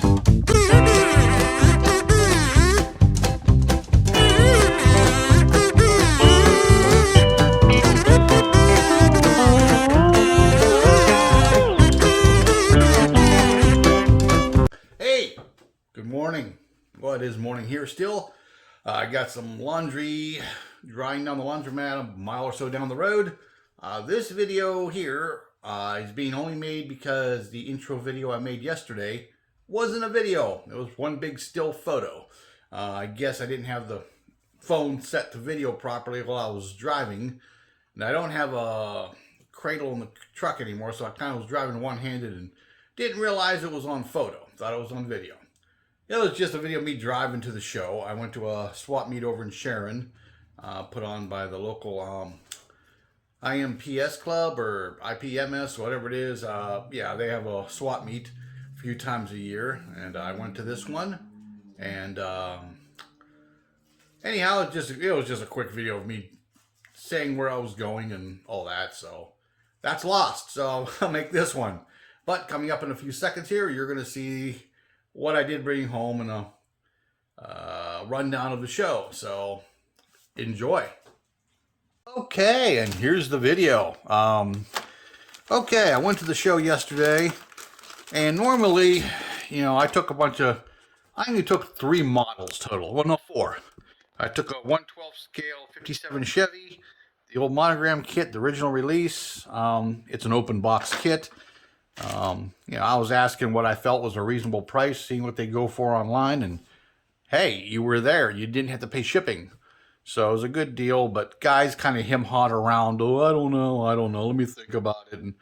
Hey, good morning. Well, it is morning here still. I got some laundry drying down the laundromat a mile or so down the road. This video here is being only made because the intro video I made yesterday wasn't a video. It was one big still photo. I guess I didn't have the phone set to video properly while I was driving. And I don't have a cradle in the truck anymore, so I kind of was driving one-handed and didn't realize it was on photo. Thought it was on video. It was just a video of me driving to the show. I went to a swap meet over in Sharon, put on by the local I.M.P.S club or I.P.M.S, whatever it is. Yeah, they have a swap meet a few times a year, and I went to this one. And anyhow, it was just a quick video of me saying where I was going and all that. So that's lost. So I'll make this one. But coming up in a few seconds here, you're going to see what I did bring home and a rundown of the show. So enjoy. Okay, and here's the video. Okay, I went to the show yesterday, and normally, I took I only took 3 models total. Well, no, 4. I took a 1/12 scale 57 Chevy, the old monogram kit, the original release. It's an open box kit. I was asking what I felt was a reasonable price, seeing what they go for online, and hey, you were there. You didn't have to pay shipping. So it was a good deal, but guys kind of hem-hawed around. Oh, I don't know. Let me think about it. And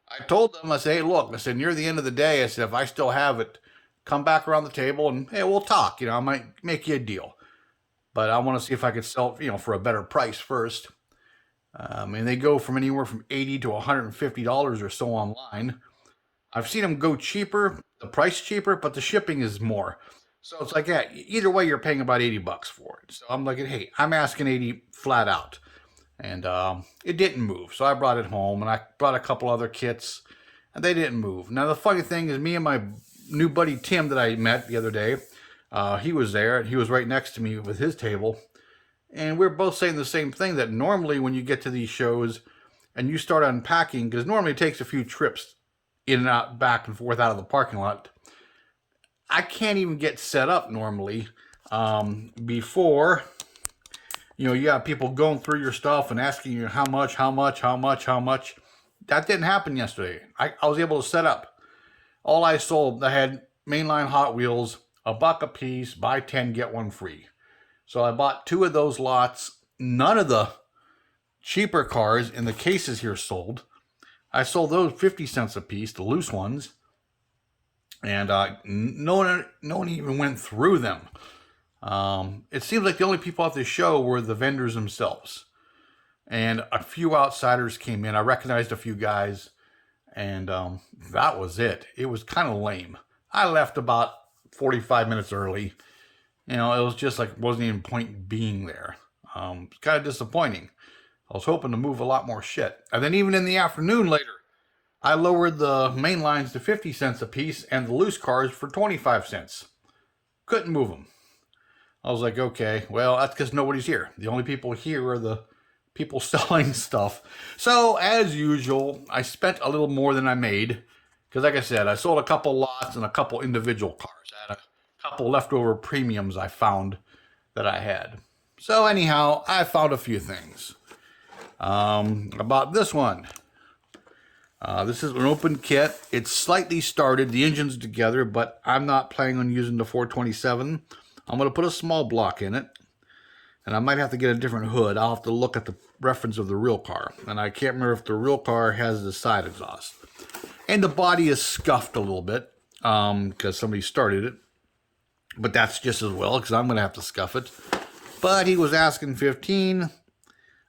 I told them, I said, hey, look, I said, near the end of the day, I said, if I still have it, come back around the table and, hey, we'll talk. I might make you a deal. But I want to see if I could sell, for a better price first. And they go from anywhere from $80 to $150 or so online. I've seen them go cheaper, the price cheaper, but the shipping is more. So it's like, yeah, either way, you're paying about $80 for it. So I'm like, hey, I'm asking 80 flat out. And it didn't move. So I brought it home, and I brought a couple other kits, and they didn't move. Now, the funny thing is, me and my new buddy Tim that I met the other day, he was there, and he was right next to me with his table. And we're both saying the same thing, that normally when you get to these shows and you start unpacking, because normally it takes a few trips in and out, back and forth out of the parking lot. I can't even get set up normally before, you have people going through your stuff and asking you how much. That didn't happen yesterday. I was able to set up. All I sold, I had mainline Hot Wheels, $1 a piece, buy 10, get 1 free. So I bought 2 of those lots. None of the cheaper cars in the cases here sold. I sold those 50 cents a piece, the loose ones, and no one even went through them. It seems like the only people at the show were the vendors themselves, and a few outsiders came in. I recognized a few guys, and that was it. It was kind of lame. I left about 45 minutes early. It was just like wasn't even point being there. It's kind of disappointing. I was hoping to move a lot more shit. And then even in the afternoon later, I lowered the main lines to 50 cents a piece and the loose cars for 25 cents. Couldn't move them. I was like, okay, well, that's because nobody's here. The only people here are the people selling stuff. So, as usual, I spent a little more than I made. Because like I said, I sold a couple lots and a couple individual cars. I had a couple leftover premiums I found that I had. So anyhow, I found a few things. About this one. This is an open kit. It's slightly started. The engine's together, but I'm not planning on using the 427. I'm going to put a small block in it. And I might have to get a different hood. I'll have to look at the reference of the real car. And I can't remember if the real car has the side exhaust. And the body is scuffed a little bit because somebody started it. But that's just as well because I'm going to have to scuff it. But he was asking 15.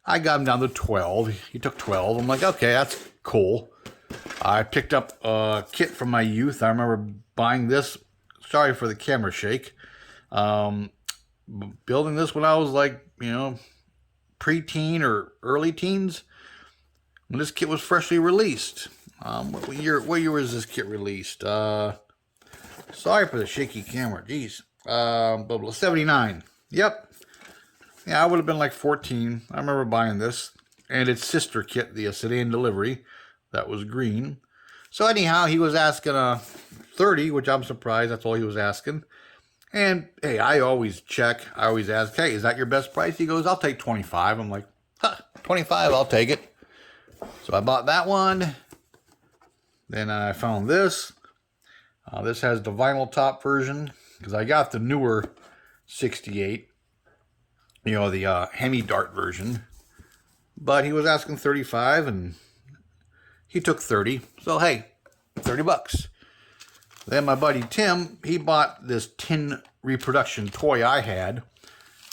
I got him down to 12. He took 12. I'm like, okay, that's cool. I picked up a kit from my youth. I remember buying this. Sorry for the camera shake. Building this when I was like, pre-teen or early teens. When this kit was freshly released. What year was this kit released? Sorry for the shaky camera. Jeez. 79. Yep. Yeah, I would have been like 14. I remember buying this. And its sister kit, the sedan delivery, that was green. So anyhow, he was asking 30, which I'm surprised. That's all he was asking. And hey, I always check. I always ask, hey, is that your best price? He goes, I'll take 25. I'm like, huh, 25, I'll take it. So I bought that one. Then I found this. This has the vinyl top version because I got the newer 68. You know, the Hemi Dart version. But he was asking 35 and he took 30. So hey, 30 bucks. Then my buddy Tim, he bought this tin reproduction toy I had.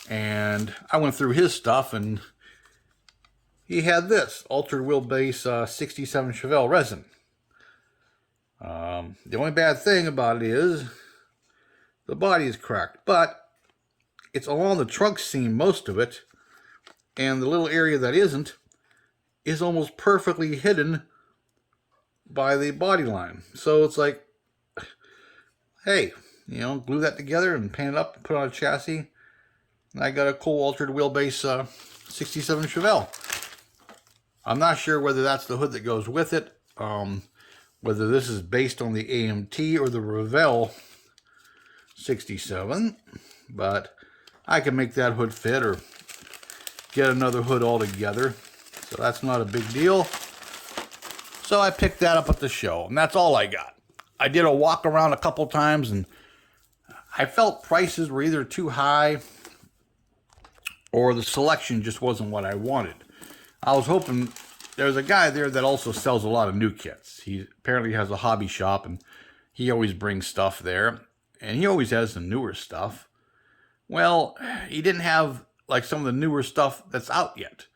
And I went through his stuff and he had this altered wheelbase 67 Chevelle resin. The only bad thing about it is the body is cracked, but it's along the trunk seam, most of it, and the little area that isn't is almost perfectly hidden by the body line. So it's like, hey, you know, glue that together and paint it up and put it on a chassis. And I got a cool altered wheelbase 67 Chevelle. I'm not sure whether that's the hood that goes with it, whether this is based on the AMT or the Revell 67, but I can make that hood fit or get another hood altogether, so that's not a big deal. So I picked that up at the show, and that's all I got. I did a walk around a couple times, and I felt prices were either too high or the selection just wasn't what I wanted. I was hoping, there's a guy there that also sells a lot of new kits. He apparently has a hobby shop, and he always brings stuff there, and he always has the newer stuff. Well, he didn't have like some of the newer stuff that's out yet,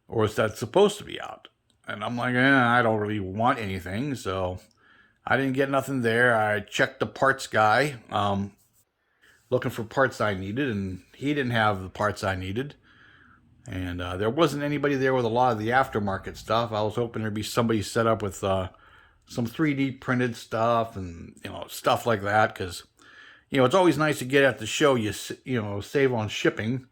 or that's supposed to be out. And I'm like, I don't really want anything, so I didn't get nothing there. I checked the parts guy, looking for parts I needed, and he didn't have the parts I needed. And there wasn't anybody there with a lot of the aftermarket stuff. I was hoping there'd be somebody set up with some 3D printed stuff and, you know, stuff like that, because, you know, it's always nice to get at the show. You know, save on shipping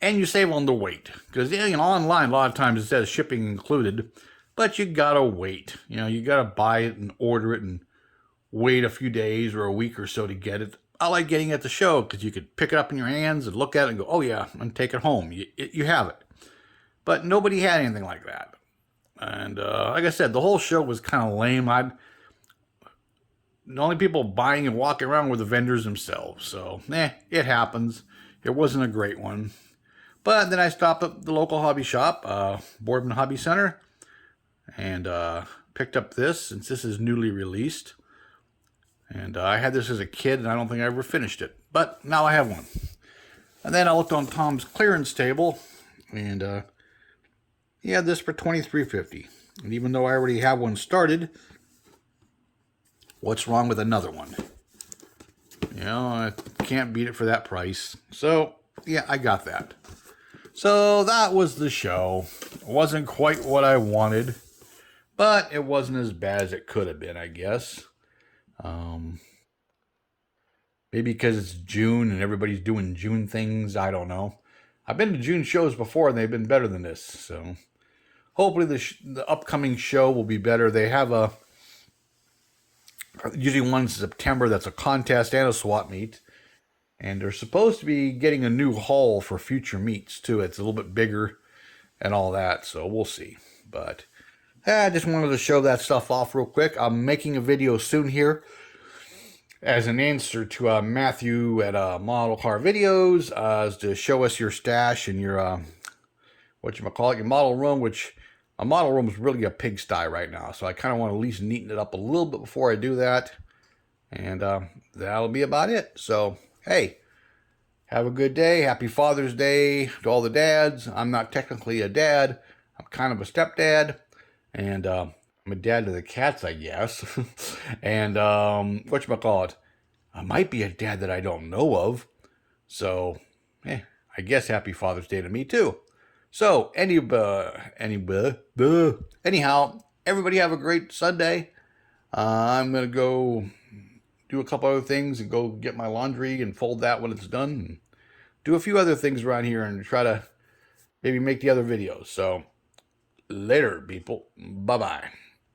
and you save on the weight, because, you know, online a lot of times it says shipping included, but you gotta wait. You know, you gotta buy it and order it and wait a few days or a week or so to get it. I like getting it at the show because you could pick it up in your hands and look at it and go, oh yeah, and take it home. You have it. But nobody had anything like that. And like I said, the whole show was kind of lame. The only people buying and walking around were the vendors themselves. So, it happens. It wasn't a great one. But then I stopped at the local hobby shop, Boardman Hobby Center, and picked up this, since this is newly released. And I had this as a kid, and I don't think I ever finished it. But now I have one. And then I looked on Tom's clearance table, and he had this for $23.50. And even though I already have one started, what's wrong with another one? You know, I can't beat it for that price. So, yeah, I got that. So that was the show. It wasn't quite what I wanted, but it wasn't as bad as it could have been, I guess. Maybe because it's June and everybody's doing June things. I don't know. I've been to June shows before and they've been better than this. So hopefully the upcoming show will be better. They have usually one in September that's a contest and a swap meet. And they're supposed to be getting a new hall for future meets too. It's a little bit bigger and all that. So we'll see. But I just wanted to show that stuff off real quick. I'm making a video soon here as an answer to Matthew at Model Car Videos, as to show us your stash and your, your model room, which a model room is really a pigsty right now. So I kind of want to at least neaten it up a little bit before I do that. And that'll be about it. So, hey, have a good day. Happy Father's Day to all the dads. I'm not technically a dad. I'm kind of a stepdad. And I'm a dad to the cats, I guess. And I might be a dad that I don't know of. So, I guess happy Father's Day to me too. So, anyhow, everybody have a great Sunday. I'm going to go do a couple other things and go get my laundry and fold that when it's done. And do a few other things around here and try to maybe make the other videos. So later, people. Bye-bye.